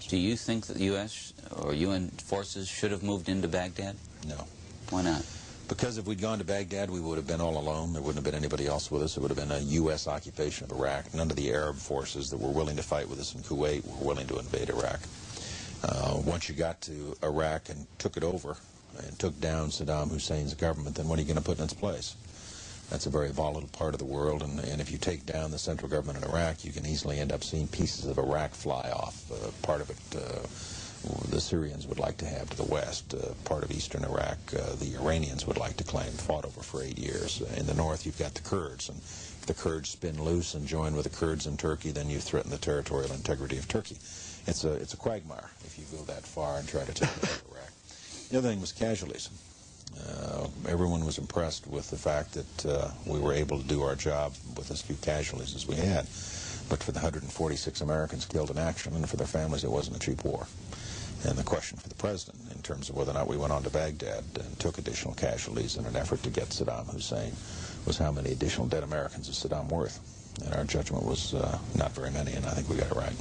Do you think that the U.S. or UN forces should have moved into Baghdad? No. Why not? Because if we'd gone to Baghdad, we would have been all alone. There wouldn't have been anybody else with us. It would have been a U.S. occupation of Iraq. None of the Arab forces that were willing to fight with us in Kuwait were willing to invade Iraq. Once you got to Iraq and took it over and took down Saddam Hussein's government, then what are you going to put in its place? That's a very volatile part of the world, and if you take down the central government in Iraq, you can easily end up seeing pieces of Iraq fly off. Part of it the Syrians would like to have to the west. Part of eastern Iraq the Iranians would like to claim, fought over for 8 years. In the north you've got the Kurds, and if the Kurds spin loose and join with the Kurds in Turkey, then you threaten the territorial integrity of Turkey. It's a quagmire if you go that far and try to take over Iraq. The other thing was casualties. Everyone was impressed with the fact that we were able to do our job with as few casualties as we had. But for the 146 Americans killed in action and for their families, it wasn't a cheap war. And the question for the president, in terms of whether or not we went on to Baghdad and took additional casualties in an effort to get Saddam Hussein, was how many additional dead Americans is Saddam worth? And our judgment was not very many, and I think we got it right.